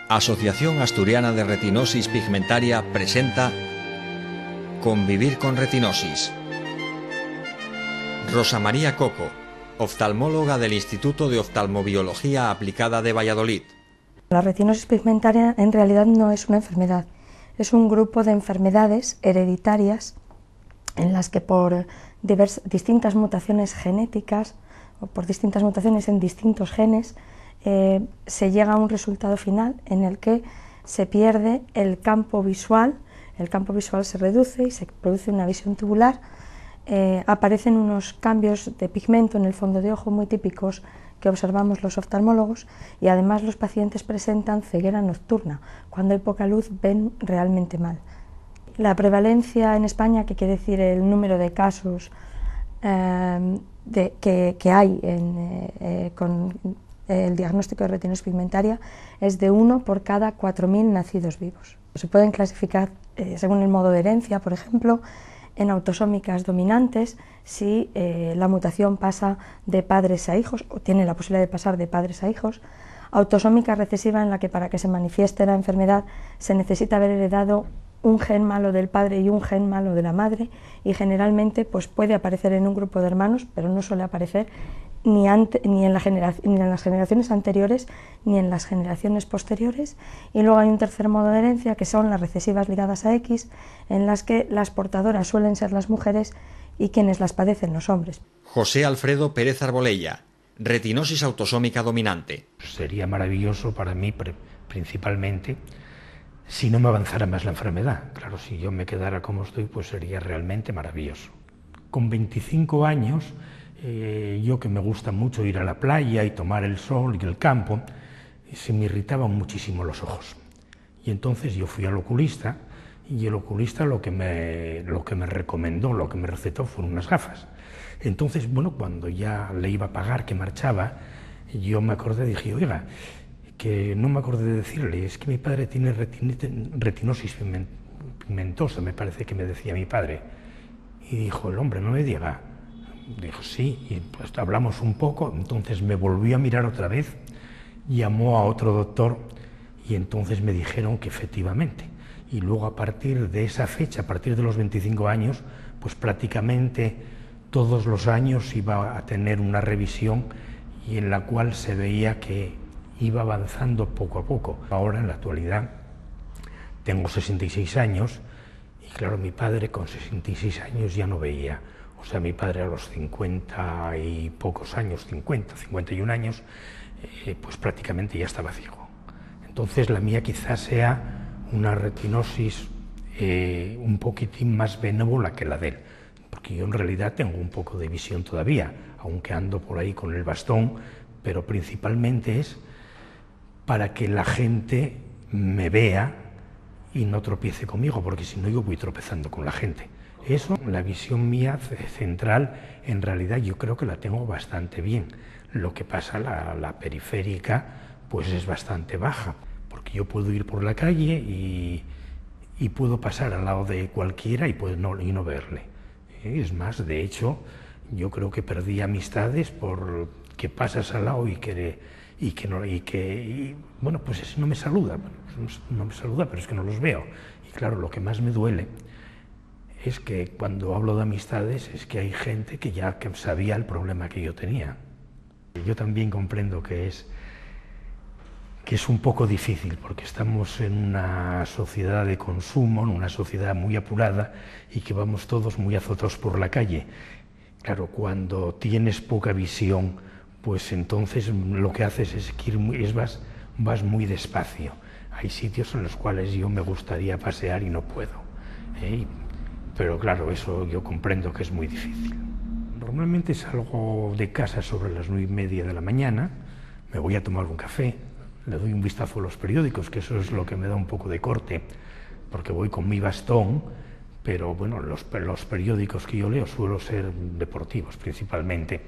Asociación Asturiana de Retinosis Pigmentaria presenta Convivir con retinosis. Rosa María Coco, oftalmóloga del Instituto de Oftalmobiología Aplicada de Valladolid. La retinosis pigmentaria en realidad no es una enfermedad, es un grupo de enfermedades hereditarias en las que por distintas mutaciones genéticas o por distintas mutaciones en distintos genes se llega a un resultado final en el que se pierde el campo visual se reduce y se produce una visión tubular, aparecen unos cambios de pigmento en el fondo de ojo muy típicos que observamos los oftalmólogos y además los pacientes presentan ceguera nocturna, cuando hay poca luz ven realmente mal. La prevalencia en España, que quiere decir el número de casos que hay con el diagnóstico de retinosis pigmentaria, es de 1 por cada 4.000 nacidos vivos. Se pueden clasificar según el modo de herencia, por ejemplo, en autosómicas dominantes, si la mutación pasa de padres a hijos, o tiene la posibilidad de pasar de padres a hijos; autosómica recesiva, en la que para que se manifieste la enfermedad se necesita haber heredado un gen malo del padre y un gen malo de la madre, y generalmente pues puede aparecer en un grupo de hermanos, pero no suele aparecer ni en las generaciones anteriores ni en las generaciones posteriores. Y luego hay un tercer modo de herencia, que son las recesivas ligadas a X, en las que las portadoras suelen ser las mujeres y quienes las padecen los hombres. José Alfredo Pérez Arbolella, retinosis autosómica dominante. Sería maravilloso para mí, principalmente, si no me avanzara más la enfermedad. Claro, si yo me quedara como estoy, pues sería realmente maravilloso. Con 25 años, yo, que me gusta mucho ir a la playa y tomar el sol y el campo, se me irritaban muchísimo los ojos. Y entonces yo fui al oculista, y el oculista lo que me recomendó, lo que me recetó, fueron unas gafas. Entonces, bueno, cuando ya le iba a pagar, que marchaba, yo me acordé, dije, oiga, que no me acordé de decirle, es que mi padre tiene retinosis pigmentosa, me parece que me decía mi padre. Y dijo el hombre, no me diga. Dijo, sí, y pues hablamos un poco. Entonces me volvió a mirar otra vez, llamó a otro doctor y entonces me dijeron que efectivamente. Y luego, a partir de esa fecha, a partir de los 25 años, pues prácticamente todos los años iba a tener una revisión y en la cual se veía que iba avanzando poco a poco. Ahora, en la actualidad, tengo 66 años y claro, mi padre con 66 años ya no veía. O sea, mi padre a los 50 y pocos años, 51 años, pues prácticamente ya estaba ciego. Entonces la mía quizás sea una retinosis un poquitín más benévola que la de él, porque yo en realidad tengo un poco de visión todavía, aunque ando por ahí con el bastón, pero principalmente es para que la gente me vea y no tropiece conmigo, porque si no yo voy tropezando con la gente. Eso, la visión mía central, en realidad yo creo que la tengo bastante bien. Lo que pasa, la periférica, pues es bastante baja, porque yo puedo ir por la calle y puedo pasar al lado de cualquiera y no verle. Es más, de hecho, yo creo que perdí amistades por que pasas al lado bueno, pues ese no me saluda. No me saluda, pero es que no los veo. Y claro, lo que más me duele es que cuando hablo de amistades es que hay gente que ya sabía el problema que yo tenía. Yo también comprendo que es un poco difícil, porque estamos en una sociedad de consumo, en una sociedad muy apurada y que vamos todos muy azotados por la calle. Claro, cuando tienes poca visión, pues entonces lo que haces es que vas muy despacio. Hay sitios en los cuales yo me gustaría pasear y no puedo, pero claro, eso yo comprendo que es muy difícil. Normalmente salgo de casa sobre las 9:30 de la mañana, me voy a tomar un café, le doy un vistazo a los periódicos, que eso es lo que me da un poco de corte, porque voy con mi bastón, pero bueno, los periódicos que yo leo suelen ser deportivos principalmente.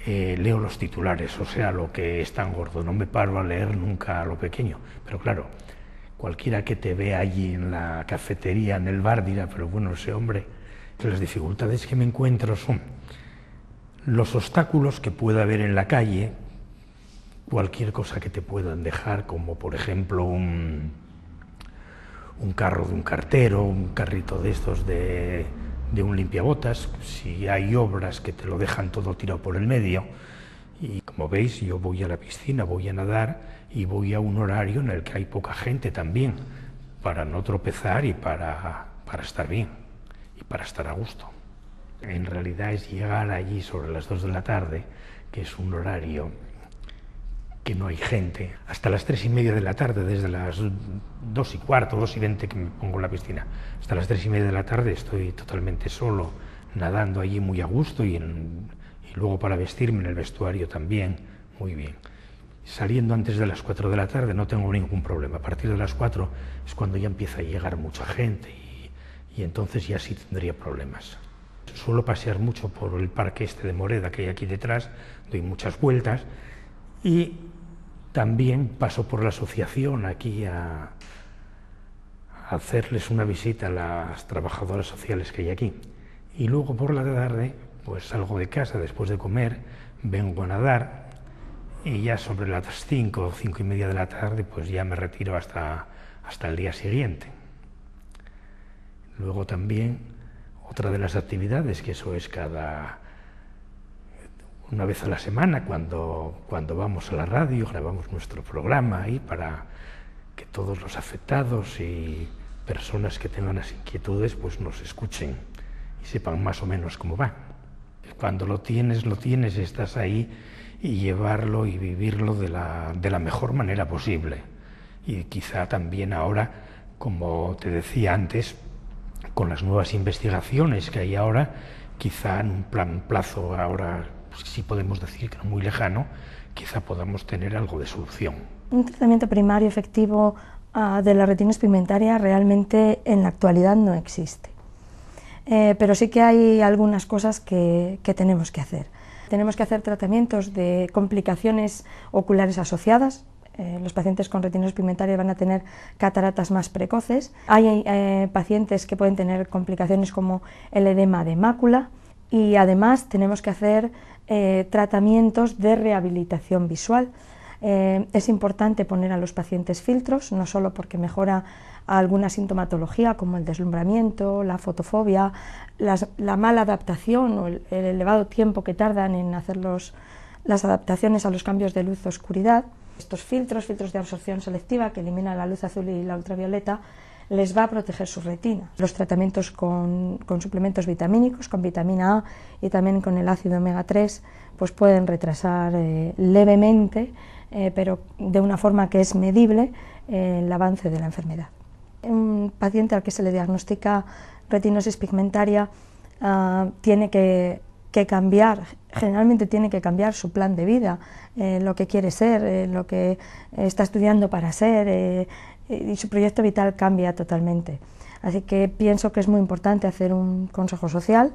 Leo los titulares, o sea, lo que es tan gordo, no me paro a leer nunca lo pequeño, pero claro, cualquiera que te vea allí en la cafetería, en el bar, dirá, pero bueno, ese hombre, las dificultades que me encuentro son los obstáculos que pueda haber en la calle, cualquier cosa que te puedan dejar, como por ejemplo un carro de un cartero, un carrito de estos de un limpiabotas, si hay obras que te lo dejan todo tirado por el medio. Y como veis, yo voy a la piscina, voy a nadar y voy a un horario en el que hay poca gente también, para no tropezar y para estar bien y para estar a gusto. En realidad es llegar allí sobre las 2 de la tarde, que es un horario que no hay gente, hasta las 3:30 de la tarde, desde las 2:15, 2:20 que me pongo en la piscina, hasta las 3:30 de la tarde estoy totalmente solo, nadando allí muy a gusto y luego para vestirme en el vestuario también, muy bien. Saliendo antes de las 4 de la tarde no tengo ningún problema. A partir de las 4 es cuando ya empieza a llegar mucha gente y entonces ya sí tendría problemas. Suelo pasear mucho por el parque este de Moreda que hay aquí detrás, doy muchas vueltas y también paso por la asociación aquí a hacerles una visita a las trabajadoras sociales que hay aquí. Y luego por la tarde pues salgo de casa después de comer, vengo a nadar y ya sobre las 5 o 5:30 de la tarde pues ya me retiro hasta el día siguiente. Luego también otra de las actividades, que eso es una vez a la semana, cuando vamos a la radio, grabamos nuestro programa ahí para que todos los afectados y personas que tengan las inquietudes pues nos escuchen y sepan más o menos cómo va. Cuando lo tienes, estás ahí, y llevarlo y vivirlo de la mejor manera posible. Y quizá también ahora, como te decía antes, con las nuevas investigaciones que hay ahora, quizá en un plazo ahora, pues sí podemos decir que no muy lejano, quizá podamos tener algo de solución. Un tratamiento primario efectivo de la retinosis pigmentaria realmente en la actualidad no existe. Pero sí que hay algunas cosas que tenemos que hacer. Tenemos que hacer tratamientos de complicaciones oculares asociadas. Los pacientes con retinosis pigmentaria van a tener cataratas más precoces. Hay pacientes que pueden tener complicaciones como el edema de mácula y además tenemos que hacer tratamientos de rehabilitación visual. Es importante poner a los pacientes filtros, no solo porque mejora alguna sintomatología como el deslumbramiento, la fotofobia, la mala adaptación o el elevado tiempo que tardan en hacer las adaptaciones a los cambios de luz-oscuridad. Estos filtros de absorción selectiva que eliminan la luz azul y la ultravioleta les va a proteger su retina. Los tratamientos con suplementos vitamínicos, con vitamina A y también con el ácido omega 3, pues pueden retrasar levemente, pero de una forma que es medible, el avance de la enfermedad. Un paciente al que se le diagnostica retinosis pigmentaria tiene que cambiar, generalmente tiene que cambiar su plan de vida, lo que quiere ser, lo que está estudiando para ser, y su proyecto vital cambia totalmente. Así que pienso que es muy importante hacer un consejo social.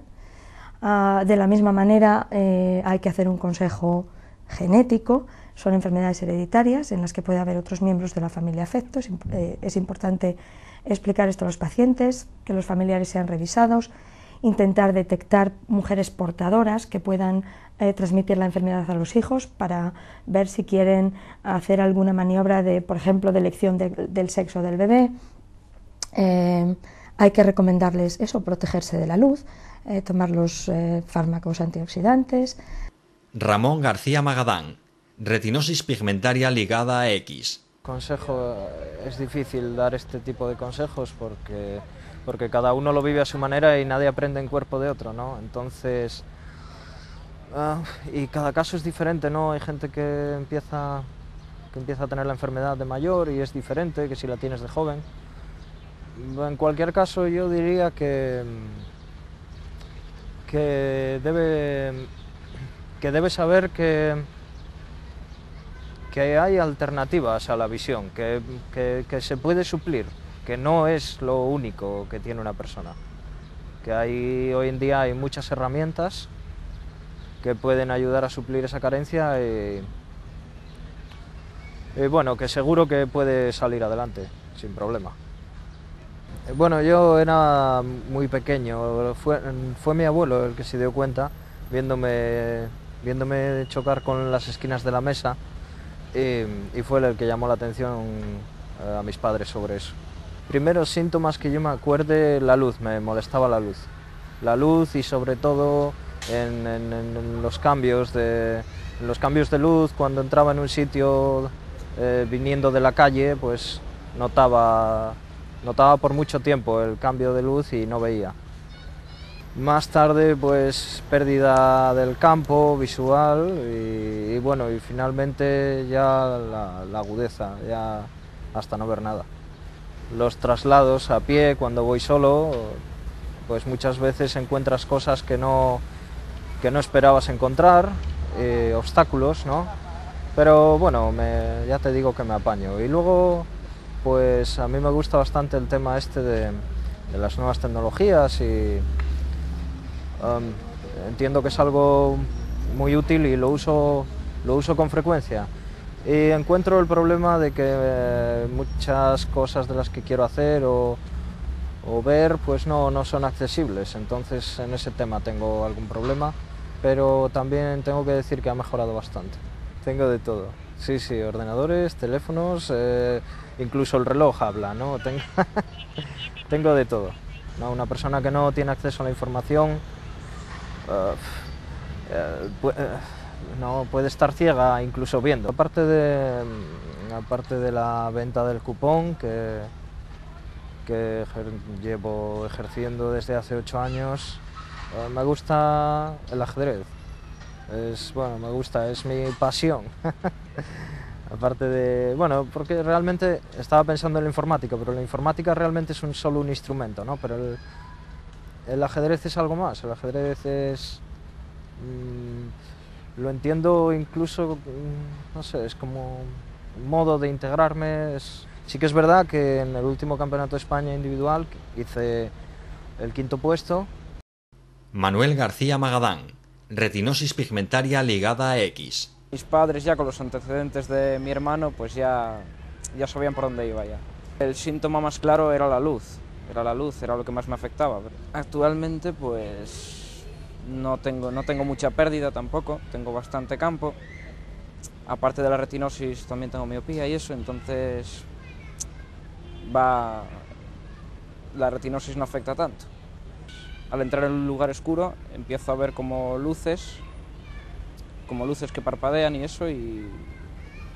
De la misma manera hay que hacer un consejo genético. Son enfermedades hereditarias en las que puede haber otros miembros de la familia afectos. Es importante explicar esto a los pacientes, que los familiares sean revisados, intentar detectar mujeres portadoras que puedan transmitir la enfermedad a los hijos para ver si quieren hacer alguna maniobra de, por ejemplo, de elección del sexo del bebé. Hay que recomendarles eso, protegerse de la luz, tomar los fármacos antioxidantes. Ramón García Magadán, retinosis pigmentaria ligada a X. Consejo, es difícil dar este tipo de consejos porque cada uno lo vive a su manera y nadie aprende en cuerpo de otro, ¿no? Entonces, y cada caso es diferente, ¿no? Hay gente que empieza a tener la enfermedad de mayor y es diferente que si la tienes de joven. En cualquier caso, yo diría que debe saber que hay alternativas a la visión, que se puede suplir, que no es lo único que tiene una persona, que hoy en día hay muchas herramientas que pueden ayudar a suplir esa carencia y bueno, que seguro que puede salir adelante sin problema. Bueno, yo era muy pequeño, fue mi abuelo el que se dio cuenta, viéndome chocar con las esquinas de la mesa, y fue el que llamó la atención a mis padres sobre eso. Primeros síntomas que yo me acuerde, la luz, me molestaba la luz. La luz y sobre todo en los cambios de luz, cuando entraba en un sitio viniendo de la calle, pues notaba por mucho tiempo el cambio de luz y no veía. Más tarde, pues pérdida del campo visual y bueno, y finalmente ya la agudeza, ya hasta no ver nada. Los traslados a pie, cuando voy solo, pues muchas veces encuentras cosas que no esperabas encontrar, obstáculos, ¿no? Pero bueno, ya te digo que me apaño. Y luego, pues a mí me gusta bastante el tema este de las nuevas tecnologías y entiendo que es algo muy útil y lo uso con frecuencia. Y encuentro el problema de que muchas cosas de las que quiero hacer o ver pues no son accesibles, entonces en ese tema tengo algún problema, pero también tengo que decir que ha mejorado bastante. Tengo de todo, sí, ordenadores, teléfonos, incluso el reloj habla, ¿no? Tengo de todo, ¿no? Una persona que no tiene acceso a la información no puede estar ciega incluso viendo. Aparte de la venta del cupón que llevo ejerciendo desde hace 8 años, me gusta el ajedrez. Me gusta, es mi pasión. Aparte de, bueno, porque realmente estaba pensando en la informática, pero la informática realmente es solo un instrumento, ¿no? Pero el ajedrez es algo más, el ajedrez es... lo entiendo incluso, no sé, es como un modo de integrarme. Sí que es verdad que en el último Campeonato de España individual hice el 5º puesto. Manuel García Magadán, retinosis pigmentaria ligada a X. Mis padres, ya con los antecedentes de mi hermano, pues ya sabían por dónde iba ya. El síntoma más claro era la luz, era lo que más me afectaba. Actualmente pues no tengo mucha pérdida tampoco, tengo bastante campo. Aparte de la retinosis también tengo miopía y eso, entonces la retinosis no afecta tanto. Al entrar en un lugar oscuro empiezo a ver como luces que parpadean y eso, y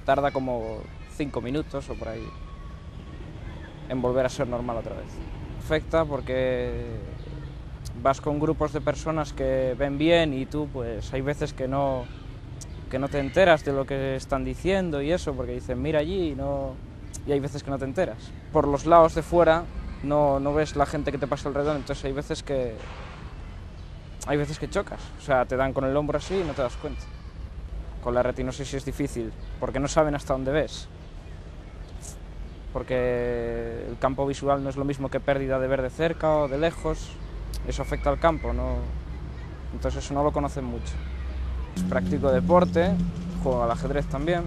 tarda como 5 minutos o por ahí en volver a ser normal otra vez. Afecta porque vas con grupos de personas que ven bien y tú pues hay veces que no te enteras de lo que están diciendo y eso, porque dicen mira allí y hay veces que no te enteras. Por los lados de fuera no ves la gente que te pasa alrededor, entonces hay veces que chocas, o sea, te dan con el hombro así y no te das cuenta. Con la retinosis es difícil, porque no saben hasta dónde ves. Porque el campo visual no es lo mismo que pérdida de ver de cerca o de lejos. Eso afecta al campo, ¿no? Entonces eso no lo conocen mucho. Practico deporte, juego al ajedrez también.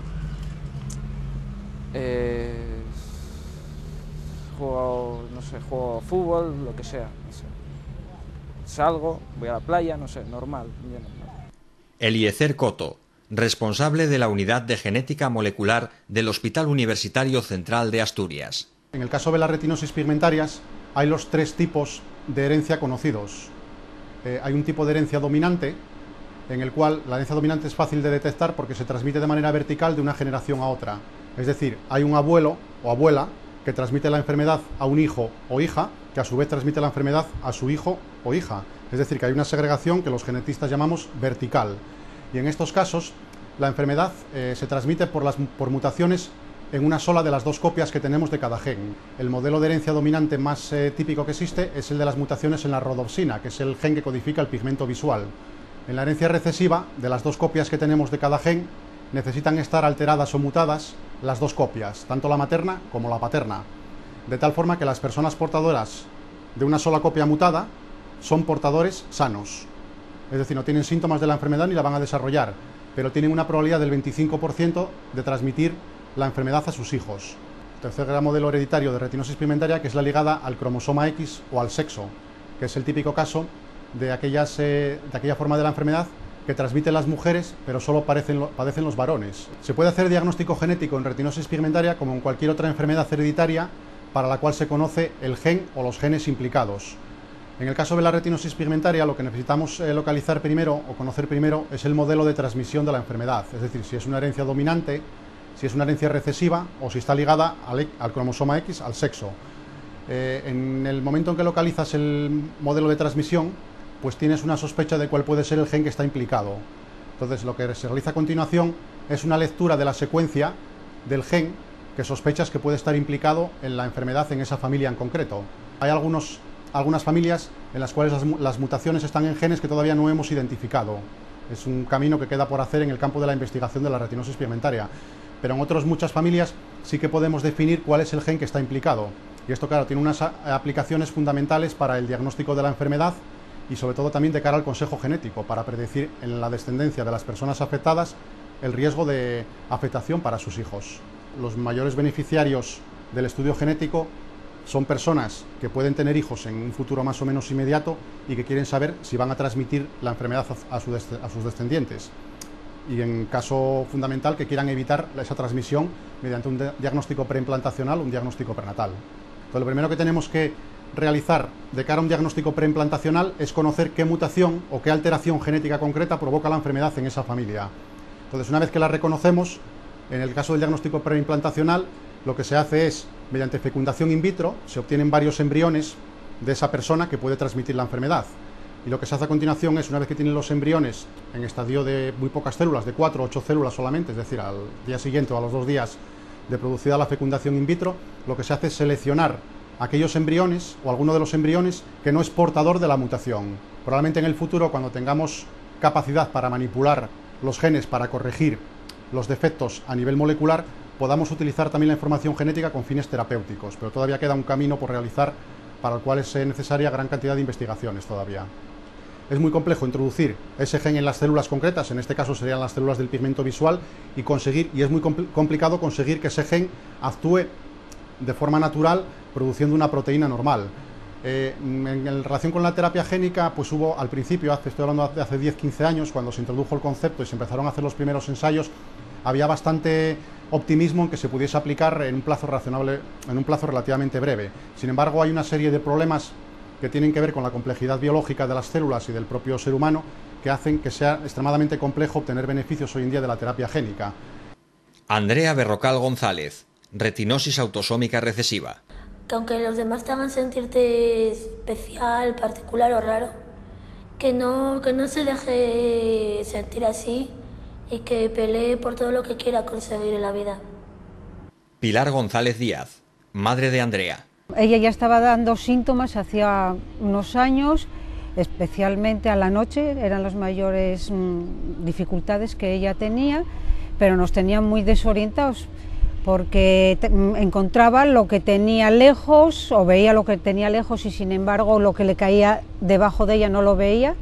Juego fútbol, lo que sea. No sé. Salgo, voy a la playa, no sé, normal. Eliezer Coto, responsable de la Unidad de Genética Molecular del Hospital Universitario Central de Asturias. En el caso de las retinosis pigmentarias hay los 3 tipos de herencia conocidos. Hay un tipo de herencia dominante, en el cual la herencia dominante es fácil de detectar porque se transmite de manera vertical de una generación a otra. Es decir, hay un abuelo o abuela que transmite la enfermedad a un hijo o hija, que a su vez transmite la enfermedad a su hijo o hija. Es decir, que hay una segregación que los genetistas llamamos vertical. Y en estos casos, la enfermedad se transmite por mutaciones en una sola de las 2 copias que tenemos de cada gen. El modelo de herencia dominante más típico que existe es el de las mutaciones en la rodopsina, que es el gen que codifica el pigmento visual. En la herencia recesiva, de las 2 copias que tenemos de cada gen, necesitan estar alteradas o mutadas las 2 copias, tanto la materna como la paterna, de tal forma que las personas portadoras de una sola copia mutada son portadores sanos. Es decir, no tienen síntomas de la enfermedad ni la van a desarrollar, pero tienen una probabilidad del 25% de transmitir la enfermedad a sus hijos. El tercer gran modelo hereditario de retinosis pigmentaria, que es la ligada al cromosoma X o al sexo, que es el típico caso de aquella forma de la enfermedad que transmiten las mujeres, pero solo padecen los varones. Se puede hacer diagnóstico genético en retinosis pigmentaria como en cualquier otra enfermedad hereditaria para la cual se conoce el gen o los genes implicados. En el caso de la retinosis pigmentaria, lo que necesitamos localizar primero o conocer primero es el modelo de transmisión de la enfermedad, es decir, si es una herencia dominante, si es una herencia recesiva o si está ligada al cromosoma X, al sexo. En el momento en que localizas el modelo de transmisión, pues tienes una sospecha de cuál puede ser el gen que está implicado. Entonces, lo que se realiza a continuación es una lectura de la secuencia del gen que sospechas que puede estar implicado en la enfermedad en esa familia en concreto. Hay algunas familias en las cuales las mutaciones están en genes que todavía no hemos identificado. Es un camino que queda por hacer en el campo de la investigación de la retinosis pigmentaria. Pero en otras muchas familias sí que podemos definir cuál es el gen que está implicado. Y esto, claro, tiene unas aplicaciones fundamentales para el diagnóstico de la enfermedad y sobre todo también de cara al consejo genético, para predecir en la descendencia de las personas afectadas el riesgo de afectación para sus hijos. Los mayores beneficiarios del estudio genético son personas que pueden tener hijos en un futuro más o menos inmediato y que quieren saber si van a transmitir la enfermedad a sus descendientes. Y en caso fundamental que quieran evitar esa transmisión mediante un diagnóstico preimplantacional o un diagnóstico prenatal. Entonces, lo primero que tenemos que realizar de cara a un diagnóstico preimplantacional es conocer qué mutación o qué alteración genética concreta provoca la enfermedad en esa familia. Entonces, una vez que la reconocemos, en el caso del diagnóstico preimplantacional, lo que se hace es, mediante fecundación in vitro, se obtienen varios embriones de esa persona que puede transmitir la enfermedad. Y lo que se hace a continuación es, una vez que tienen los embriones en estadio de muy pocas células, de 4 o 8 células solamente, es decir, al día siguiente o a los 2 días de producida la fecundación in vitro, lo que se hace es seleccionar aquellos embriones o alguno de los embriones que no es portador de la mutación. Probablemente en el futuro, cuando tengamos capacidad para manipular los genes para corregir los defectos a nivel molecular, podamos utilizar también la información genética con fines terapéuticos, pero todavía queda un camino por realizar para el cual es necesaria gran cantidad de investigaciones todavía. Es muy complejo introducir ese gen en las células concretas, en este caso serían las células del pigmento visual, y es muy complicado conseguir que ese gen actúe de forma natural produciendo una proteína normal. En relación con la terapia génica, pues hubo al principio, estoy hablando de hace 10-15 años, cuando se introdujo el concepto y se empezaron a hacer los primeros ensayos, había bastante optimismo en que se pudiese aplicar en un plazo razonable, en un plazo relativamente breve. Sin embargo, hay una serie de problemas que tienen que ver con la complejidad biológica de las células y del propio ser humano que hacen que sea extremadamente complejo obtener beneficios hoy en día de la terapia génica. Andrea Berrocal González, retinosis autosómica recesiva. Que aunque los demás te hagan sentirte especial, particular o raro, que no se deje sentir así y que pelee por todo lo que quiera conseguir en la vida. Pilar González Díaz, madre de Andrea. Ella ya estaba dando síntomas hacía unos años, especialmente a la noche, eran las mayores dificultades que ella tenía, pero nos tenían muy desorientados porque encontraba lo que tenía lejos o veía lo que tenía lejos y sin embargo lo que le caía debajo de ella no lo veía,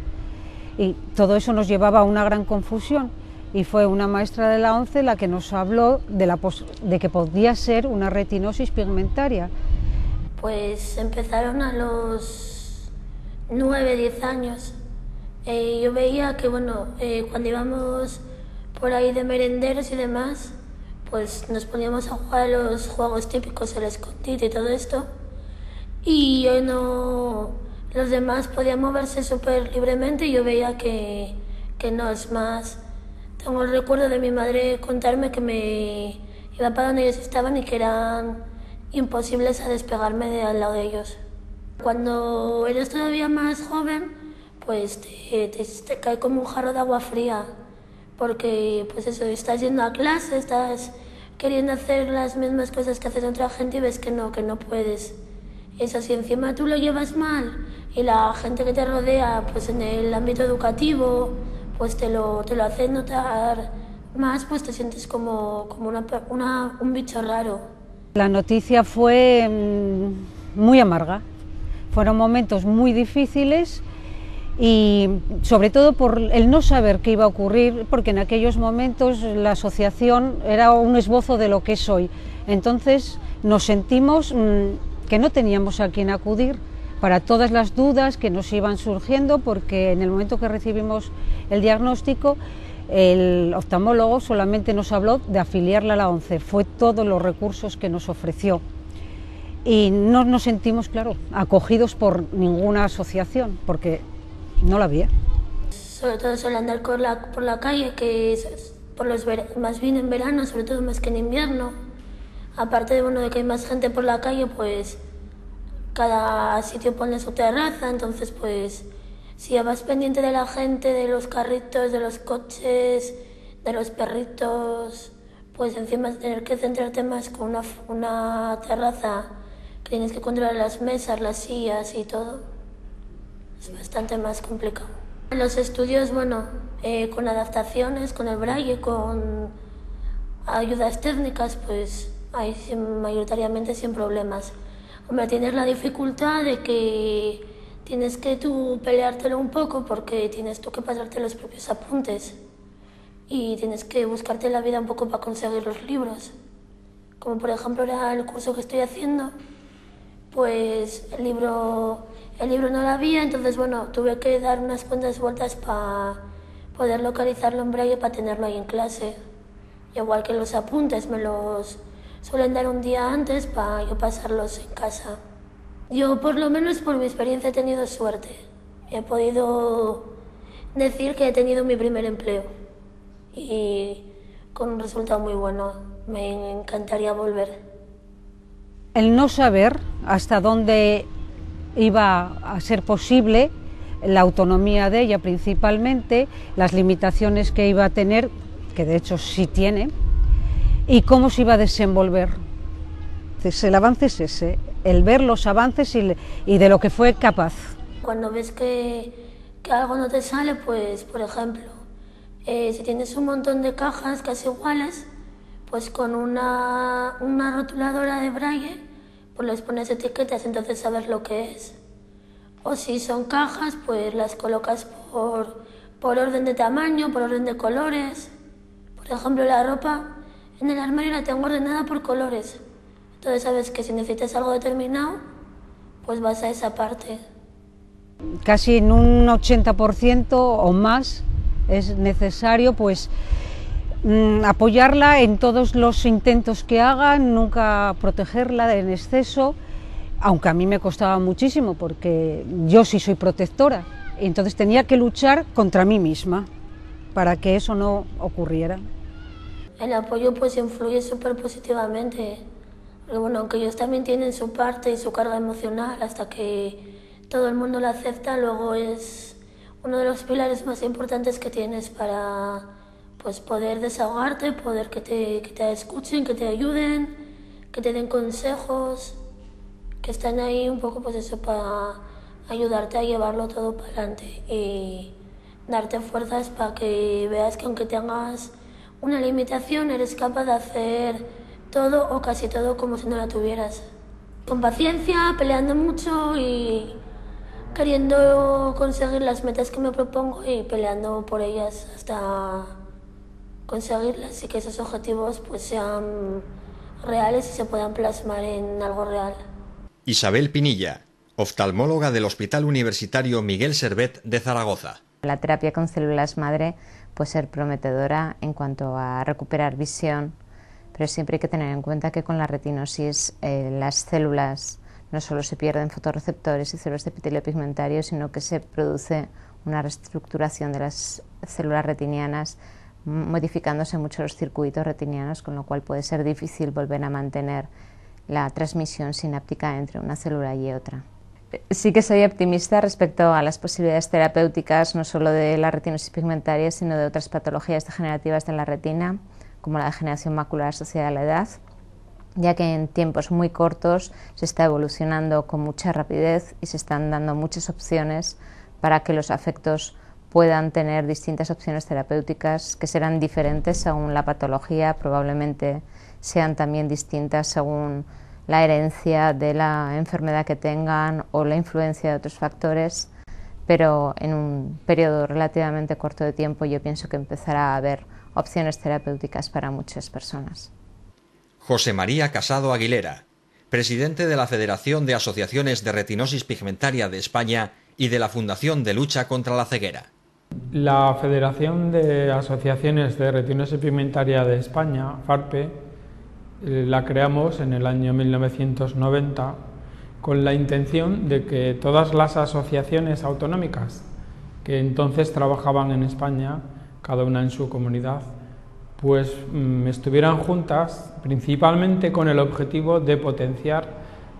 y todo eso nos llevaba a una gran confusión. Y fue una maestra de la 11 la que nos habló de que podía ser una retinosis pigmentaria. Pues empezaron a los 9-10 años. Yo veía que cuando íbamos por ahí de merenderos y demás, pues nos poníamos a jugar los juegos típicos, el escondite y todo esto. Y los demás podían moverse súper libremente y yo veía que no, es más. Tengo el recuerdo de mi madre contarme que me iba para donde ellos estaban y que eran imposibles a despegarme de al lado de ellos. Cuando eres todavía más joven, pues te cae como un jarro de agua fría, porque pues eso, estás yendo a clase, estás queriendo hacer las mismas cosas que hace otra gente y ves que no puedes. Eso, si encima tú lo llevas mal y la gente que te rodea, pues en el ámbito educativo, pues te lo hace notar más, pues te sientes como un bicho raro. La noticia fue muy amarga, fueron momentos muy difíciles y sobre todo por el no saber qué iba a ocurrir, porque en aquellos momentos la asociación era un esbozo de lo que es hoy. Entonces nos sentimos que no teníamos a quién acudir, para todas las dudas que nos iban surgiendo, porque en el momento que recibimos el diagnóstico, el oftalmólogo solamente nos habló de afiliarla a la ONCE, fue todos los recursos que nos ofreció. Y no nos sentimos, claro, acogidos por ninguna asociación, porque no la había. Sobre todo suele andar por la calle, que es más bien en verano, sobre todo más que en invierno. Aparte de, de que hay más gente por la calle, pues cada sitio pone su terraza, entonces pues si vas pendiente de la gente, de los carritos, de los coches, de los perritos, pues encima de tener que centrarte más con una terraza, que tienes que controlar las mesas, las sillas y todo, es bastante más complicado. En los estudios, con adaptaciones, con el braille, con ayudas técnicas, pues hay mayoritariamente sin problemas. Hombre, tienes la dificultad de que tienes que tú peleártelo un poco porque tienes tú que pasarte los propios apuntes y tienes que buscarte la vida un poco para conseguir los libros. Como por ejemplo era el curso que estoy haciendo, pues el libro no lo había, entonces tuve que dar unas cuantas vueltas para poder localizarlo en braille para tenerlo ahí en clase. Igual que los apuntes me los suelen dar un día antes para yo pasarlos en casa. Yo por lo menos por mi experiencia he tenido suerte. He podido decir que he tenido mi primer empleo y con un resultado muy bueno. Me encantaría volver. El no saber hasta dónde iba a ser posible la autonomía de ella principalmente, las limitaciones que iba a tener, que de hecho sí tiene, y cómo se iba a desenvolver. Entonces, el avance es ese, el ver los avances y de lo que fue capaz. Cuando ves que algo no te sale, pues por ejemplo, si tienes un montón de cajas casi iguales, pues con una rotuladora de braille, pues les pones etiquetas, entonces sabes lo que es. O si son cajas, pues las colocas por orden de tamaño, por orden de colores. Por ejemplo, la ropa en el armario la tengo ordenada por colores. Entonces sabes que si necesitas algo determinado, pues vas a esa parte. Casi en un 80% o más es necesario pues apoyarla en todos los intentos que haga, nunca protegerla en exceso, aunque a mí me costaba muchísimo porque yo sí soy protectora, y entonces tenía que luchar contra mí misma para que eso no ocurriera. El apoyo pues influye súper positivamente, porque aunque ellos también tienen su parte y su carga emocional, hasta que todo el mundo la acepta, luego es uno de los pilares más importantes que tienes para pues poder desahogarte, poder que te escuchen, que te ayuden, que te den consejos, que están ahí un poco pues eso para ayudarte a llevarlo todo para adelante y darte fuerzas para que veas que aunque tengas una limitación eres capaz de hacer todo o casi todo como si no la tuvieras. Con paciencia, peleando mucho y queriendo conseguir las metas que me propongo y peleando por ellas hasta conseguirlas y que esos objetivos pues sean reales y se puedan plasmar en algo real. Isabel Pinilla, oftalmóloga del Hospital Universitario Miguel Servet de Zaragoza. La terapia con células madre puede ser prometedora en cuanto a recuperar visión, pero siempre hay que tener en cuenta que con la retinosis las células no solo se pierden fotorreceptores y células de epitelio pigmentario, sino que se produce una reestructuración de las células retinianas, modificándose mucho los circuitos retinianos, con lo cual puede ser difícil volver a mantener la transmisión sináptica entre una célula y otra. Sí que soy optimista respecto a las posibilidades terapéuticas, no solo de la retinosis pigmentaria, sino de otras patologías degenerativas de la retina, como la degeneración macular asociada a la edad, ya que en tiempos muy cortos se está evolucionando con mucha rapidez y se están dando muchas opciones para que los afectos puedan tener distintas opciones terapéuticas que serán diferentes según la patología, probablemente sean también distintas según la herencia de la enfermedad que tengan o la influencia de otros factores, pero en un periodo relativamente corto de tiempo yo pienso que empezará a haber opciones terapéuticas para muchas personas. José María Casado Aguilera, presidente de la Federación de Asociaciones de Retinosis Pigmentaria de España y de la Fundación de Lucha contra la Ceguera. La Federación de Asociaciones de Retinosis Pigmentaria de España, FARPE, la creamos en el año 1990 con la intención de que todas las asociaciones autonómicas que entonces trabajaban en España, cada una en su comunidad, pues estuvieran juntas principalmente con el objetivo de potenciar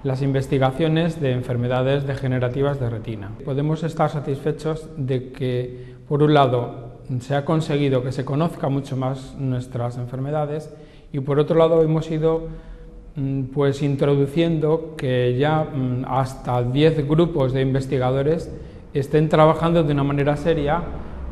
las investigaciones de enfermedades degenerativas de retina. Podemos estar satisfechos de que, por un lado, se ha conseguido que se conozca mucho más nuestras enfermedades y, por otro lado, hemos ido pues introduciendo que ya hasta 10 grupos de investigadores estén trabajando de una manera seria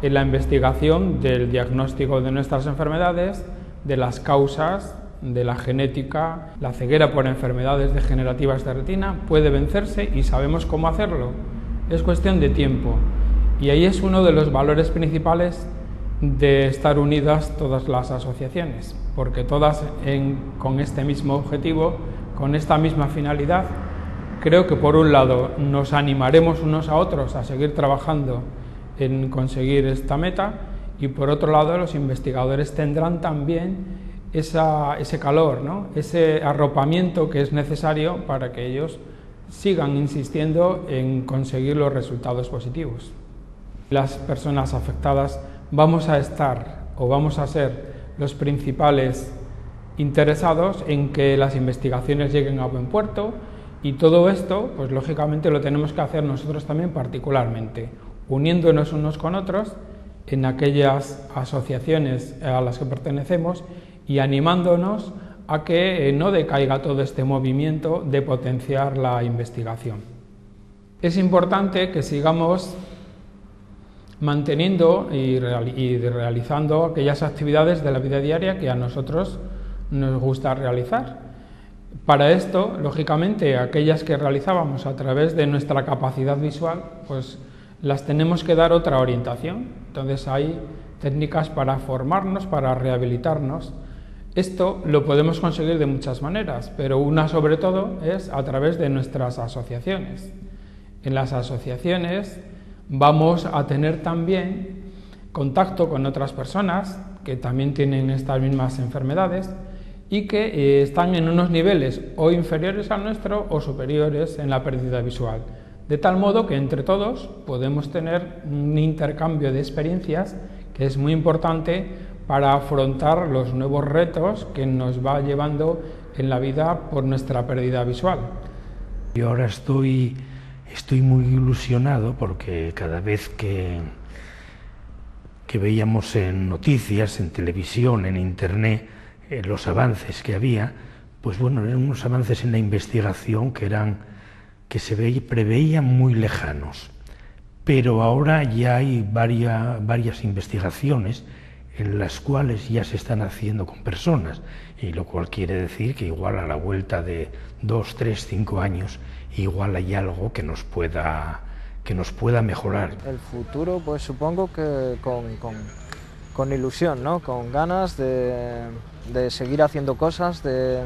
en la investigación del diagnóstico de nuestras enfermedades, de las causas, de la genética. La ceguera por enfermedades degenerativas de retina puede vencerse y sabemos cómo hacerlo. Es cuestión de tiempo y ahí es uno de los valores principales de estar unidas todas las asociaciones, porque todas con este mismo objetivo, con esta misma finalidad, creo que por un lado nos animaremos unos a otros a seguir trabajando en conseguir esta meta y por otro lado los investigadores tendrán también ese calor, ¿no? Ese arropamiento que es necesario para que ellos sigan insistiendo en conseguir los resultados positivos. Las personas afectadas vamos a estar o vamos a ser los principales interesados en que las investigaciones lleguen a buen puerto y todo esto, pues lógicamente lo tenemos que hacer nosotros también particularmente, uniéndonos unos con otros en aquellas asociaciones a las que pertenecemos y animándonos a que no decaiga todo este movimiento de potenciar la investigación. Es importante que sigamos manteniendo y realizando aquellas actividades de la vida diaria que a nosotros nos gusta realizar. Para esto, lógicamente, aquellas que realizábamos a través de nuestra capacidad visual, pues las tenemos que dar otra orientación. Entonces hay técnicas para formarnos, para rehabilitarnos. Esto lo podemos conseguir de muchas maneras, pero una sobre todo es a través de nuestras asociaciones. En las asociaciones vamos a tener también contacto con otras personas que también tienen estas mismas enfermedades y que están en unos niveles o inferiores al nuestro o superiores en la pérdida visual. De tal modo que entre todos podemos tener un intercambio de experiencias que es muy importante para afrontar los nuevos retos que nos va llevando en la vida por nuestra pérdida visual. Yo ahora estoy muy ilusionado porque cada vez que veíamos en noticias, en televisión, en internet, los avances que había, pues bueno, eran unos avances en la investigación que se preveían muy lejanos. Pero ahora ya hay varias investigaciones en las cuales ya se están haciendo con personas, y lo cual quiere decir que igual a la vuelta de 2, 3, 5 años, igual hay algo que nos pueda mejorar. El futuro, pues supongo que con ilusión, ¿no? Con ganas de seguir haciendo cosas, de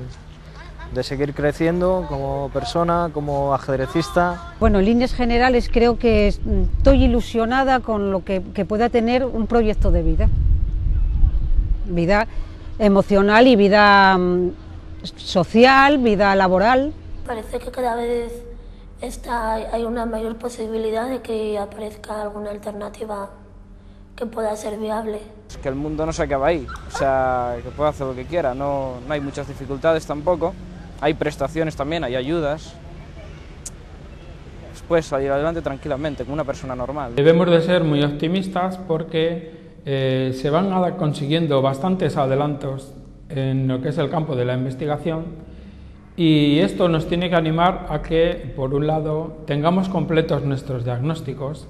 seguir creciendo como persona, como ajedrecista. Bueno, en líneas generales creo que estoy ilusionada con lo que pueda tener un proyecto de vida emocional y vida social, vida laboral. Parece que cada vez hay una mayor posibilidad de que aparezca alguna alternativa que pueda ser viable. Es que el mundo no se acaba ahí, o sea, que pueda hacer lo que quiera, no hay muchas dificultades tampoco, hay prestaciones también, hay ayudas. Puedes salir adelante tranquilamente, como una persona normal. Debemos de ser muy optimistas porque se van consiguiendo bastantes adelantos en lo que es el campo de la investigación y esto nos tiene que animar a que, por un lado, tengamos completos nuestros diagnósticos,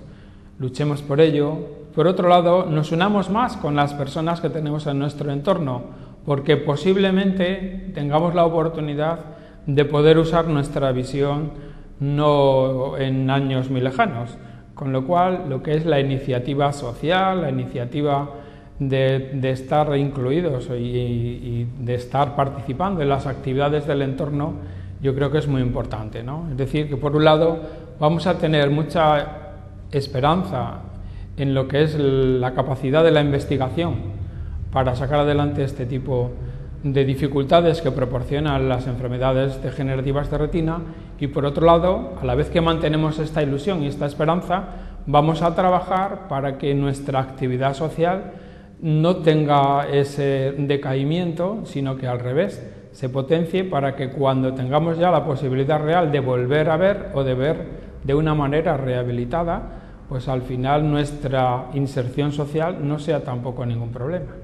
luchemos por ello. Por otro lado, nos unamos más con las personas que tenemos en nuestro entorno, porque posiblemente tengamos la oportunidad de poder usar nuestra visión no en años muy lejanos, con lo cual lo que es la iniciativa social, la iniciativa de estar incluidos y de estar participando en las actividades del entorno, yo creo que es muy importante, ¿no? Es decir, que por un lado vamos a tener mucha esperanza en lo que es la capacidad de la investigación para sacar adelante este tipo de dificultades que proporcionan las enfermedades degenerativas de retina, y por otro lado, a la vez que mantenemos esta ilusión y esta esperanza, vamos a trabajar para que nuestra actividad social no tenga ese decaimiento, sino que al revés, se potencie para que cuando tengamos ya la posibilidad real de volver a ver o de ver de una manera rehabilitada, pues al final nuestra inserción social no sea tampoco ningún problema.